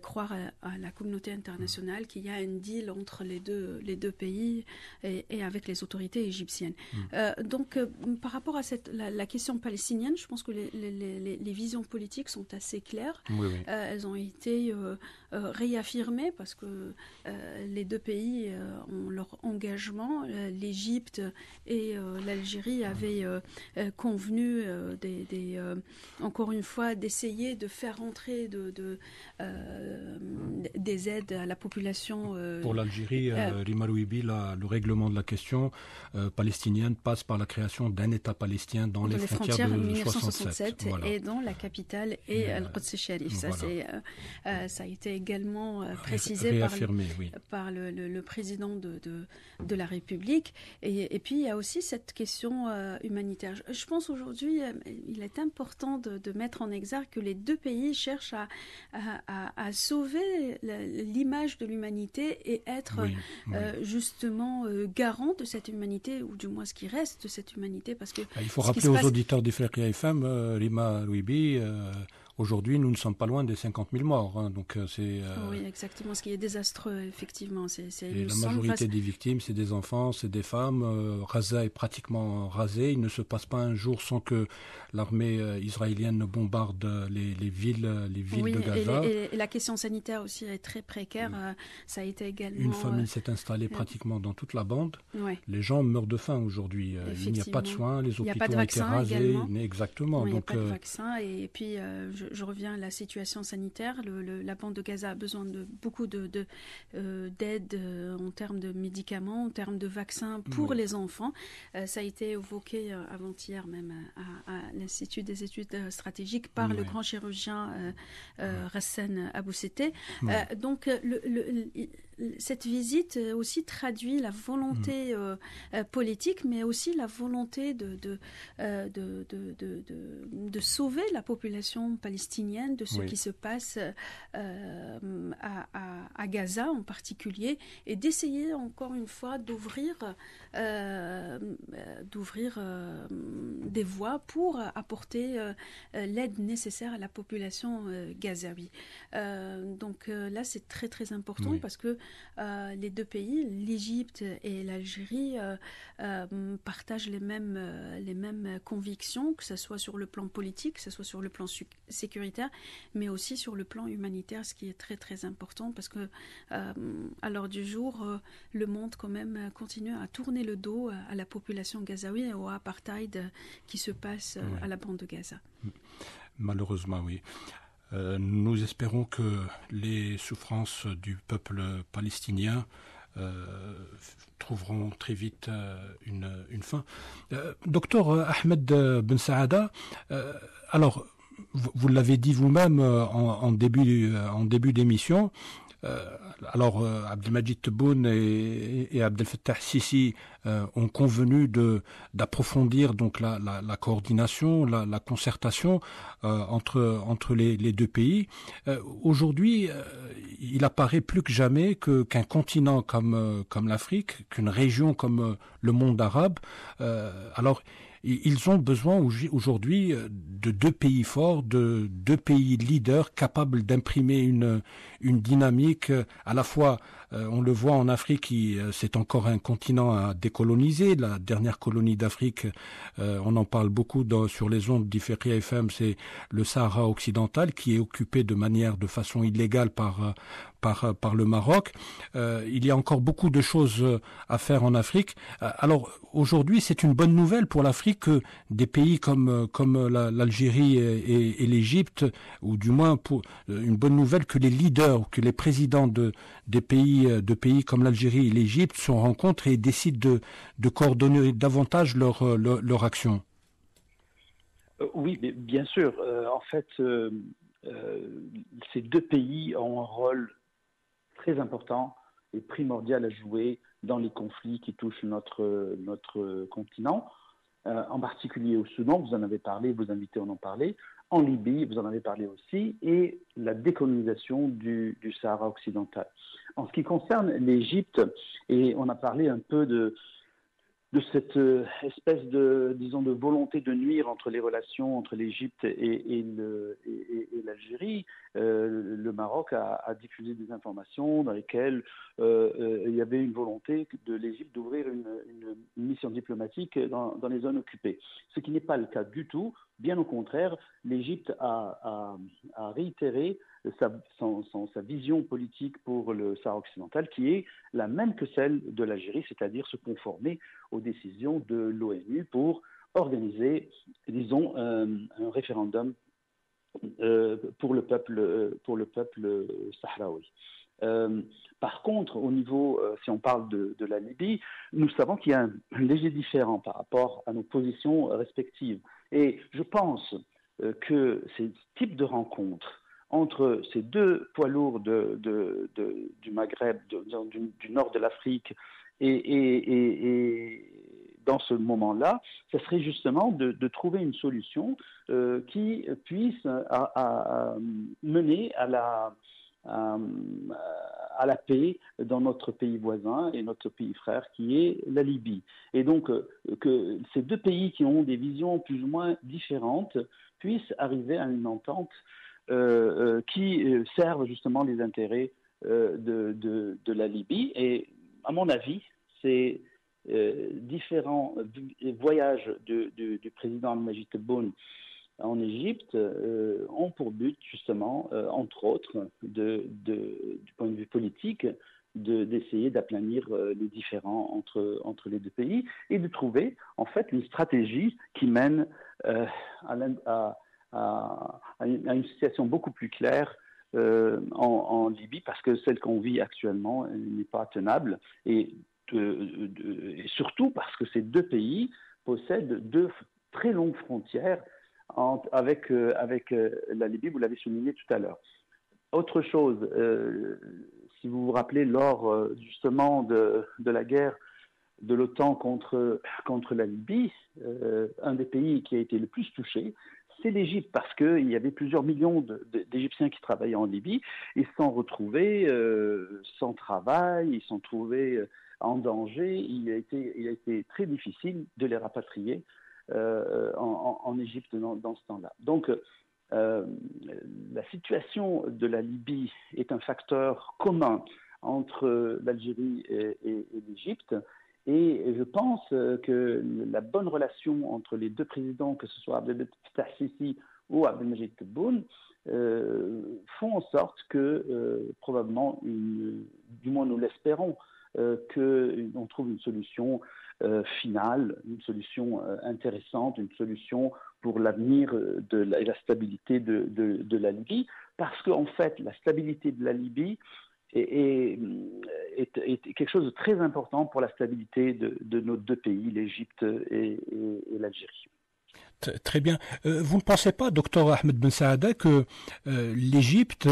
croire à la communauté internationale qu'il y a un deal entre les deux pays et avec les autorités égyptiennes. Donc, par rapport à la question palestinienne, je pense que les visions politiques sont assez claires. Elles ont été réaffirmées parce que les deux pays ont leur engagement. L'Égypte et l'Algérie avaient convenu encore une fois d'essayer de faire entrer des aides à la population. Pour l'Algérie, Rima Louibi, le règlement de la question palestinienne passe par la création d'un État palestinien dans les frontières de 1967 et dans la capitale et Al-Quds Sharif. Ça a été également précisé par le président de la République. Et puis il y a aussi cette question humanitaire. Je pense aujourd'hui il est important de mettre en exergue que les deux pays cherchent à sauver l'image de l'humanité et être justement garant de cette humanité, ou du moins ce qui reste de cette humanité, parce que il faut rappeler aux auditeurs d'Ifriqiya FM, Rima Louibi, aujourd'hui, nous ne sommes pas loin des 50 000 morts. Donc oui, exactement, ce qui est désastreux, effectivement. Et la majorité des victimes, c'est des enfants, c'est des femmes. Gaza est pratiquement rasée. Il ne se passe pas un jour sans que l'armée israélienne ne bombarde les villes de Gaza. Et la question sanitaire aussi est très précaire. Ça a été également... Une famine s'est installée pratiquement dans toute la bande. Les gens meurent de faim aujourd'hui. Il n'y a pas de soins, les hôpitaux ont été rasés. Également. Exactement. Il n'y a pas de vaccin. Et puis, je reviens à la situation sanitaire. La bande de Gaza a besoin de beaucoup d'aide en termes de médicaments, en termes de vaccins pour les enfants. Ça a été évoqué avant-hier même à l'Institut des études stratégiques par le grand chirurgien Hassan Abou Sete. Donc, cette visite aussi traduit la volonté politique, mais aussi la volonté de sauver la population palestinienne de ce qui se passe à Gaza en particulier, et d'essayer encore une fois d'ouvrir des voies pour apporter l'aide nécessaire à la population gazaoui. Donc là, c'est très très important parce que les deux pays, l'Égypte et l'Algérie, partagent les mêmes convictions, que ce soit sur le plan politique, que ce soit sur le plan sécuritaire, mais aussi sur le plan humanitaire, ce qui est très très important parce que à l'heure du jour, le monde quand même continue à tourner le dos à la population gazaoui et au apartheid qui se passe à la bande de Gaza. Malheureusement, oui. Nous espérons que les souffrances du peuple palestinien trouveront très vite une fin. Docteur Ahmed Ben Saada, alors vous l'avez dit vous-même en début d'émission. Alors, Abdelmajid Tebboune et Abdel Fattah Sisi ont convenu d'approfondir donc la coordination, la concertation entre les deux pays. Aujourd'hui, il apparaît plus que jamais qu'un continent comme l'Afrique, qu'une région comme le monde arabe, alors ils ont besoin aujourd'hui de deux pays forts, de deux pays leaders capables d'imprimer une dynamique à la fois. On le voit en Afrique, c'est encore un continent à décoloniser. La dernière colonie d'Afrique, on en parle beaucoup sur les ondes d'Ifriqiya FM, c'est le Sahara occidental qui est occupé de façon illégale par le Maroc. Il y a encore beaucoup de choses à faire en Afrique. Alors aujourd'hui, c'est une bonne nouvelle pour l'Afrique que des pays comme l'Algérie et l'Égypte, ou du moins une bonne nouvelle que les leaders, que les présidents de pays comme l'Algérie et l'Égypte se rencontrent et décident de coordonner davantage leur action. Oui, mais bien sûr. En fait, ces deux pays ont un rôle très important et primordial à jouer dans les conflits qui touchent notre continent, en particulier au Soudan, vous en avez parlé, vos invités en ont parlé, en Libye, vous en avez parlé aussi, et la décolonisation du Sahara occidental. En ce qui concerne l'Égypte, et on a parlé un peu de cette espèce de volonté de nuire entre les relations entre l'Égypte et l'Algérie, le Maroc a diffusé des informations dans lesquelles il y avait une volonté de l'Égypte d'ouvrir une mission diplomatique dans les zones occupées. Ce qui n'est pas le cas du tout. Bien au contraire, l'Égypte a réitéré sa vision politique pour le Sahara occidental, qui est la même que celle de l'Algérie, c'est-à-dire se conformer aux décisions de l'ONU pour organiser, disons, un référendum pour le peuple sahraoui. Par contre, au niveau, si on parle de la Libye, nous savons qu'il y a un léger différent par rapport à nos positions respectives. Et je pense que ces types de rencontres entre ces deux poids lourds du Maghreb, du nord de l'Afrique, et dans ce moment-là, ce serait justement de trouver une solution qui puisse mener à la paix dans notre pays voisin et notre pays frère qui est la Libye. Et donc que ces deux pays qui ont des visions plus ou moins différentes puissent arriver à une entente qui servent justement les intérêts de la Libye. Et à mon avis, ces différents voyages du président Majid Tebboune en Égypte ont pour but justement, entre autres, du point de vue politique, d'essayer d'aplanir les différends entre les deux pays et de trouver en fait une stratégie qui mène à une situation beaucoup plus claire en Libye, parce que celle qu'on vit actuellement n'est pas tenable, et surtout parce que ces deux pays possèdent deux très longues frontières avec la Libye, vous l'avez souligné tout à l'heure. Autre chose, si vous vous rappelez, lors justement de la guerre de l'OTAN contre la Libye, un des pays qui a été le plus touché, c'est l'Égypte, parce qu'il y avait plusieurs millions d'Égyptiens qui travaillaient en Libye. Ils se sont retrouvés sans travail, ils se sont trouvés en danger. Il a été très difficile de les rapatrier en Égypte dans ce temps-là. Donc, la situation de la Libye est un facteur commun entre l'Algérie et l'Égypte. Et je pense que la bonne relation entre les deux présidents, que ce soit Abdel Fattah Sisi ou Abdelmadjid Tebboune, font en sorte que probablement, du moins nous l'espérons, qu'on trouve une solution finale, une solution intéressante, une solution pour l'avenir et la stabilité de la Libye. Parce qu'en fait, la stabilité de la Libye est quelque chose de très important pour la stabilité de nos deux pays, l'Égypte et l'Algérie. Très bien. Vous ne pensez pas, docteur Ahmed Ben Saada, que l'Égypte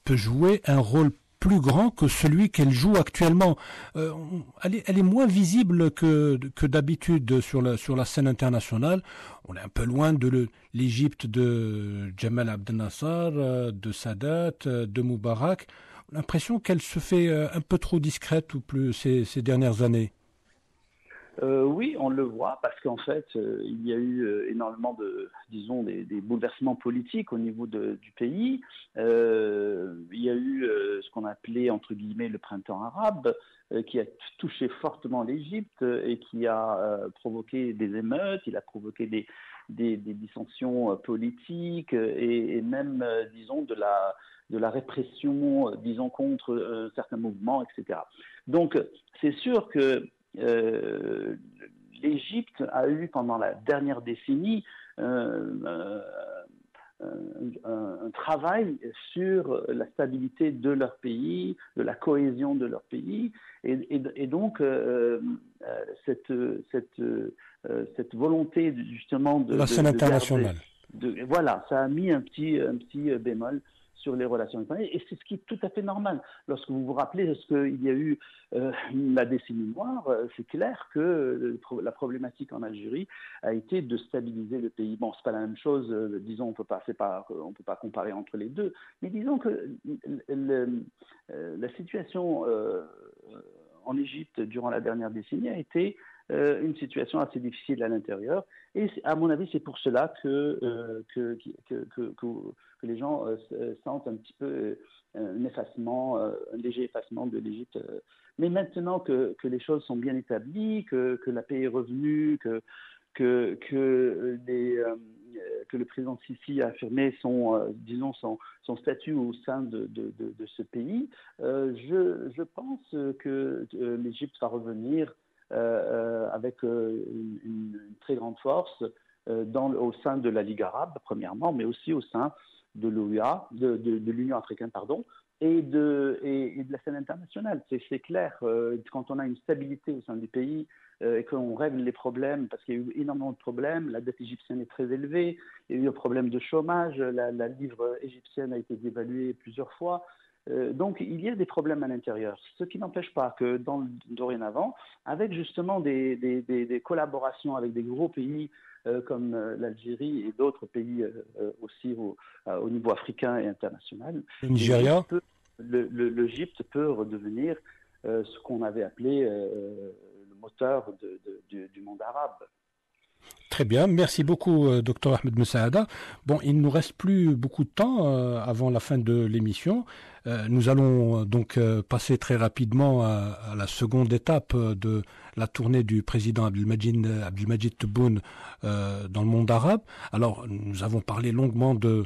peut jouer un rôle plus grand que celui qu'elle joue actuellement? Elle est moins visible que d'habitude sur la scène internationale. On est un peu loin de l'Égypte de Jamal Abdel Nasser, de Sadat, de Moubarak. L'impression qu'elle se fait un peu trop discrète ou plus ces dernières années. Oui, on le voit parce qu'en fait, il y a eu énormément des bouleversements politiques au niveau du pays. Il y a eu ce qu'on appelait entre guillemets le printemps arabe, qui a touché fortement l'Égypte et qui a provoqué des émeutes. Il a provoqué des dissensions politiques et même, disons, de la répression, disons, contre certains mouvements, etc. Donc, c'est sûr que l'Égypte a eu pendant la dernière décennie un travail sur la stabilité de leur pays, de la cohésion de leur pays, et donc cette volonté justement de la scène internationale. Voilà, ça a mis un petit bémol sur les relations internationales, et c'est ce qui est tout à fait normal. Lorsque vous vous rappelez, lorsqu'il y a eu la décennie noire, c'est clair que la problématique en Algérie a été de stabiliser le pays. Bon, c'est pas la même chose, disons, on peut pas comparer entre les deux, mais disons que la situation en Égypte durant la dernière décennie a été une situation assez difficile à l'intérieur, et à mon avis c'est pour cela que les gens sentent un petit peu un léger effacement de l'Égypte. Mais maintenant que les choses sont bien établies, que la paix est revenue, que le président Sisi a affirmé son statut au sein de ce pays, je pense que l'Égypte va revenir avec une très grande force au sein de la Ligue arabe, premièrement, mais aussi au sein de l'OUA, de l'Union africaine, pardon, et de la scène internationale. C'est clair, quand on a une stabilité au sein du pays et qu'on règle les problèmes, parce qu'il y a eu énormément de problèmes, la dette égyptienne est très élevée, il y a eu un problème de chômage, la livre égyptienne a été dévaluée plusieurs fois. Donc, il y a des problèmes à l'intérieur, ce qui n'empêche pas que dorénavant, avec justement des collaborations avec des gros pays comme l'Algérie et d'autres pays aussi au niveau africain et international, le Nigeria, l'Égypte peut redevenir ce qu'on avait appelé le moteur du monde arabe. Très bien, merci beaucoup Dr Ahmed Ben Saada. Bon, il ne nous reste plus beaucoup de temps avant la fin de l'émission. Nous allons donc passer très rapidement à la seconde étape de la tournée du président Abdelmadjid Tebboune dans le monde arabe. Alors, nous avons parlé longuement de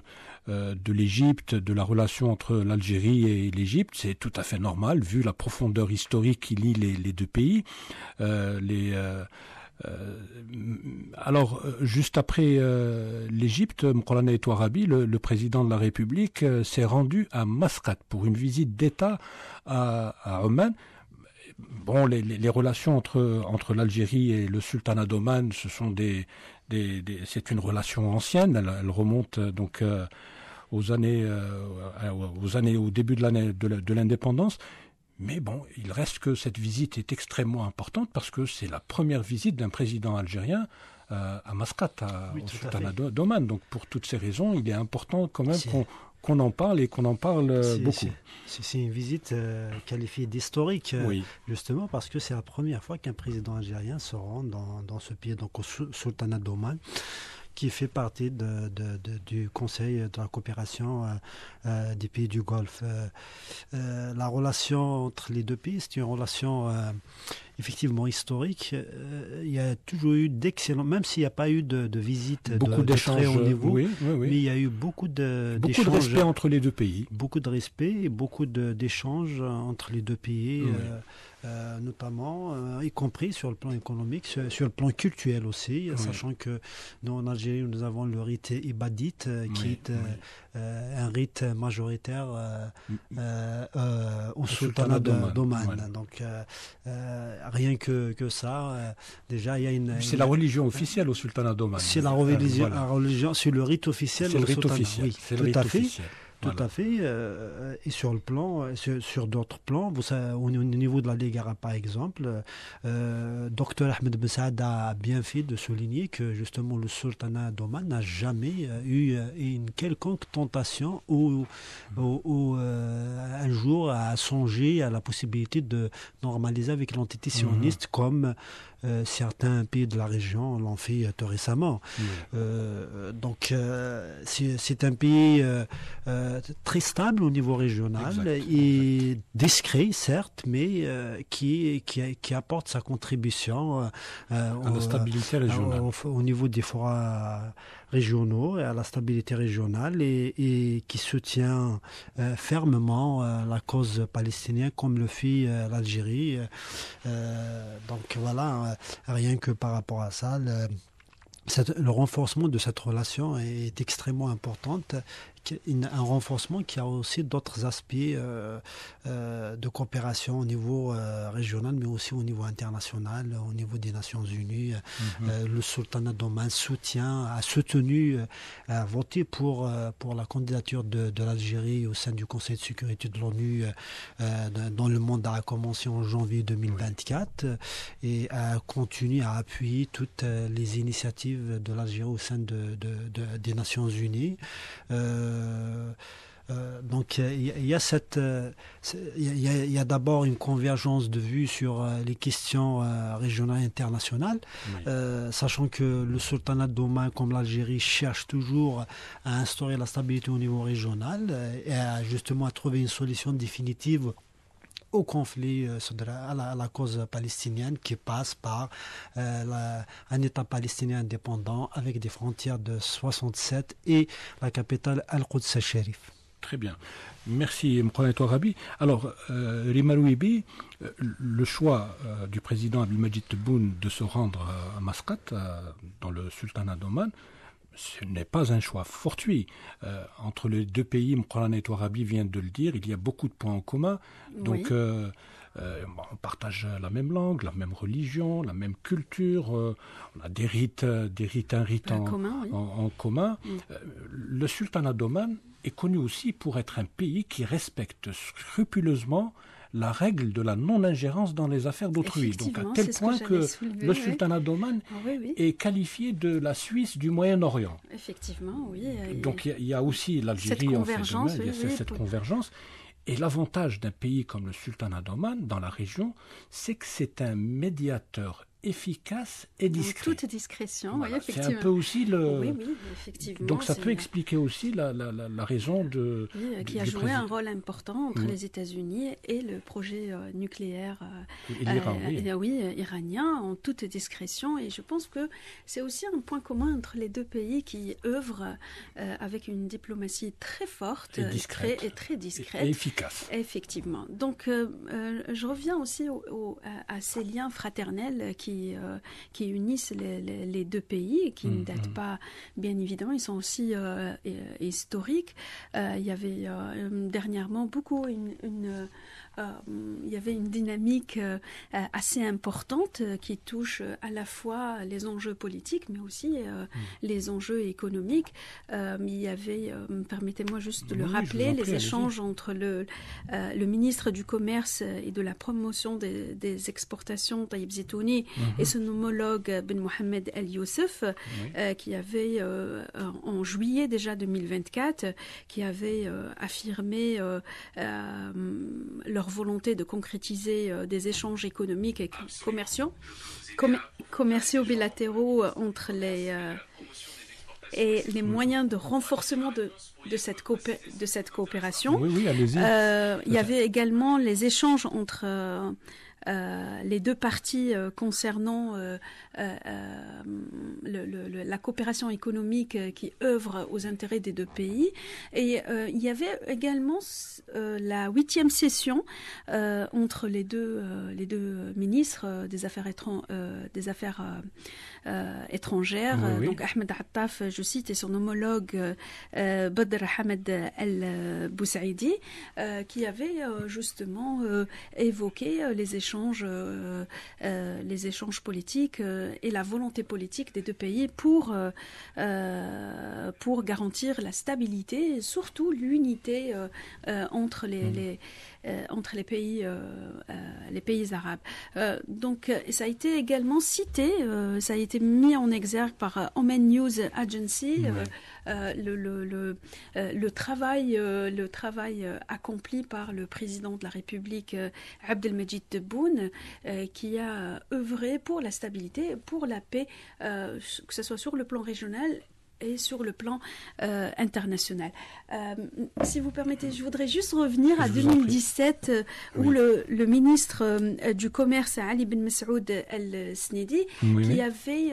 l'Égypte, de la relation entre l'Algérie et l'Égypte. C'est tout à fait normal, vu la profondeur historique qui lie les deux pays. Alors, juste après l'Égypte, Mokolana Touarabi, le président de la République, s'est rendu à Mascate pour une visite d'État à Oman. Bon, les relations entre l'Algérie et le sultanat d'Oman, c'est une relation ancienne. Elle remonte donc au début de l'indépendance. Mais bon, il reste que cette visite est extrêmement importante parce que c'est la première visite d'un président algérien à Mascate, au Sultanat d'Oman. Donc pour toutes ces raisons, il est important quand même qu'on en parle et qu'on en parle beaucoup. C'est une visite qualifiée d'historique, justement parce que c'est la première fois qu'un président algérien se rend dans ce pays, donc au Sultanat d'Oman, qui fait partie du Conseil de la coopération des pays du Golfe. La relation entre les deux pays, c'est une relation effectivement historique. Il y a toujours eu d'excellents, même s'il n'y a pas eu de visite de très haut niveau, mais il y a eu beaucoup de respect entre les deux pays. Beaucoup de respect et beaucoup d'échanges entre les deux pays. Notamment, y compris sur le plan économique, sur le plan culturel aussi, sachant que nous, en Algérie, nous avons le rite ibadite, qui est un rite majoritaire au Sultanat d'Oman. Donc, rien que ça, déjà, il y a une... C'est la religion officielle au Sultanat d'Oman. C'est la religion, c'est le rite officiel au Sultanat. Oui, tout à fait. Tout à fait. Et sur le plan, sur d'autres plans, vous savez, au niveau de la Ligue arabe, par exemple, Dr Ahmed Ben Saad a bien fait de souligner que justement le Sultanat d'Oman n'a jamais eu une quelconque tentation ou un jour à songer à la possibilité de normaliser avec l'entité sioniste comme certains pays de la région l'ont fait tout récemment. Donc c'est un pays très stable au niveau régional et discret certes, mais qui apporte sa contribution à la stabilité régionale au niveau des forats régionaux et à la stabilité régionale et qui soutient fermement la cause palestinienne comme le fait l'Algérie. Donc voilà, rien que par rapport à ça, le renforcement de cette relation est extrêmement important. Un renforcement qui a aussi d'autres aspects de coopération au niveau régional, mais aussi au niveau international, au niveau des Nations Unies. Le Sultanat d'Oman a voté pour la candidature de l'Algérie au sein du Conseil de sécurité de l'ONU dont le mandat a commencé en janvier 2024 et a continué à appuyer toutes les initiatives de l'Algérie au sein des Nations Unies. Donc il y a d'abord une convergence de vues sur les questions régionales et internationales, sachant que le Sultanat d'Oman comme l'Algérie cherche toujours à instaurer la stabilité au niveau régional et justement à trouver une solution définitive au conflit, à la cause palestinienne qui passe par un État palestinien indépendant avec des frontières de 67 et la capitale Al-Quds al-Sharif. Très bien. Merci, Mkhonet Ouarabi. Alors, Rima Louibi, le choix du président Abdelmadjid Tebboune de se rendre à Mascate, dans le Sultanat d'Oman, ce n'est pas un choix fortuit. Entre les deux pays, Mkhonet Ouarabi vient de le dire, il y a beaucoup de points en commun. Donc, on partage la même langue, la même religion, la même culture. On a des rites en commun. Le Sultanat d'Oman est connu aussi pour être un pays qui respecte scrupuleusement la règle de la non-ingérence dans les affaires d'autrui. Donc à tel point que le Sultanat d'Oman est qualifié de la Suisse du Moyen-Orient. Effectivement, oui. Donc il y a aussi l'Algérie en fait de même, il y a cette convergence. Et l'avantage d'un pays comme le Sultanat d'Oman dans la région, c'est que c'est un médiateur efficace et discret. En toute discrétion, voilà, effectivement. C'est un peu aussi le... Oui, effectivement. Donc ça peut expliquer aussi la raison de... qui a joué un rôle important entre les États-Unis et le projet nucléaire iranien en toute discrétion. Et je pense que c'est aussi un point commun entre les deux pays qui œuvrent avec une diplomatie très forte et discrète, très discrète. Et efficace. Effectivement. Donc je reviens aussi à ces liens fraternels qui qui unissent les deux pays et qui ne datent pas, bien évidemment, ils sont aussi historiques. Il y avait dernièrement il y avait une dynamique assez importante qui touche à la fois les enjeux politiques, mais aussi les enjeux économiques. Il y avait, permettez-moi juste de le rappeler, les échanges entre le ministre du Commerce et de la promotion des exportations, Taïb Zitouni, et son homologue Ben Mohamed El Youssef, qui avait, en juillet déjà 2024, qui avait affirmé leur volonté de concrétiser des échanges économiques et commerciaux bilatéraux entre et les moyens de renforcement de cette coopération. Oui, allez-y. Il y avait également les échanges entre les deux parties concernant la coopération économique qui œuvre aux intérêts des deux pays. Et il y avait également la 8e session entre les deux ministres des Affaires étrangères. Donc Ahmed Attaf, je cite, et son homologue Badr Hamed El Boussaïdi, qui avait justement évoqué les échanges politiques et la volonté politique des deux pays pour garantir la stabilité et surtout l'unité entre les pays arabes. Donc ça a été également cité, ça a été mis en exergue par Oman News Agency, le travail accompli par le président de la République Abdelmajid Tebboune, qui a œuvré pour la stabilité, pour la paix, que ce soit sur le plan régional et sur le plan international. Si vous permettez, je voudrais juste revenir à 2017, où le ministre du Commerce, Ali Ben Masoud El-Snedi, qui avait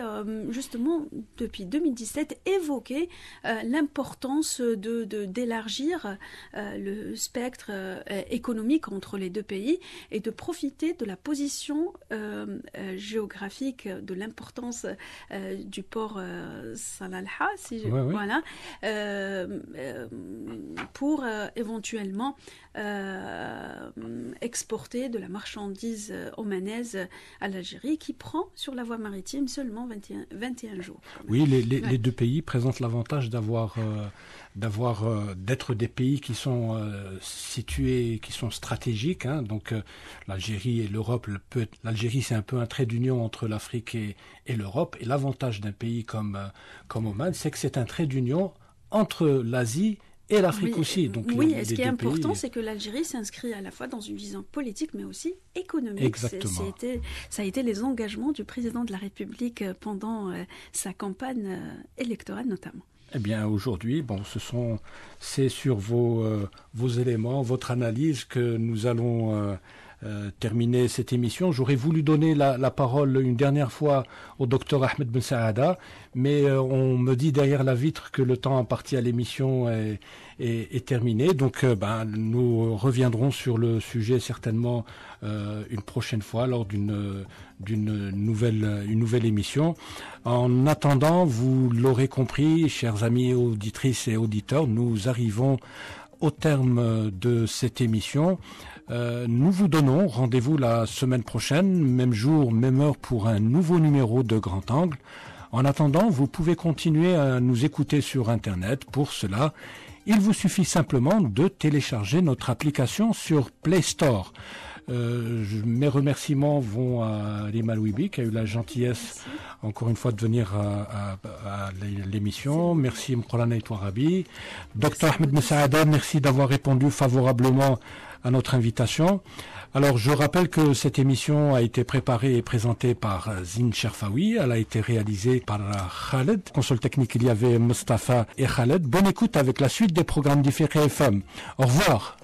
justement, depuis 2017, évoqué l'importance d'élargir le spectre économique entre les deux pays et de profiter de la position géographique, de l'importance du port Salalah, voilà, pour éventuellement exporter de la marchandise omanaise à l'Algérie, qui prend sur la voie maritime seulement 21 jours. Oui, les deux pays présentent l'avantage d'être des pays qui sont situés, qui sont stratégiques. Donc l'Algérie et l'Europe, l'Algérie c'est un peu un trait d'union entre l'Afrique et l'Europe. Et l'avantage d'un pays comme Oman, c'est que c'est un trait d'union entre l'Asie et l'Afrique aussi. Donc et ce qui est important, c'est que l'Algérie s'inscrit à la fois dans une vision politique, mais aussi économique. Exactement. Ça a été les engagements du président de la République pendant sa campagne électorale notamment. Eh bien, aujourd'hui, c'est sur vos éléments, votre analyse que nous allons terminer cette émission. J'aurais voulu donner la parole une dernière fois au docteur Ahmed Ben Saada, mais on me dit derrière la vitre que le temps imparti à l'émission est terminé. Donc, nous reviendrons sur le sujet certainement une prochaine fois lors d'une nouvelle émission. En attendant, vous l'aurez compris, chers amis auditrices et auditeurs, nous arrivons au terme de cette émission. Nous vous donnons rendez-vous la semaine prochaine, même jour, même heure, pour un nouveau numéro de Grand Angle. En attendant, vous pouvez continuer à nous écouter sur Internet. Pour cela, il vous suffit simplement de télécharger notre application sur Play Store. Mes remerciements vont à Lima Louibi, qui a eu la gentillesse, encore une fois, de venir à l'émission. Merci Mkolana et Touarabi. Docteur Ahmed Ben Saada, merci d'avoir répondu favorablement à notre invitation. Alors, je rappelle que cette émission a été préparée et présentée par Zine Cherfaoui. Elle a été réalisée par Khaled. Console technique, il y avait Mustafa et Khaled. Bonne écoute avec la suite des programmes d'Ifriqiya FM. Au revoir.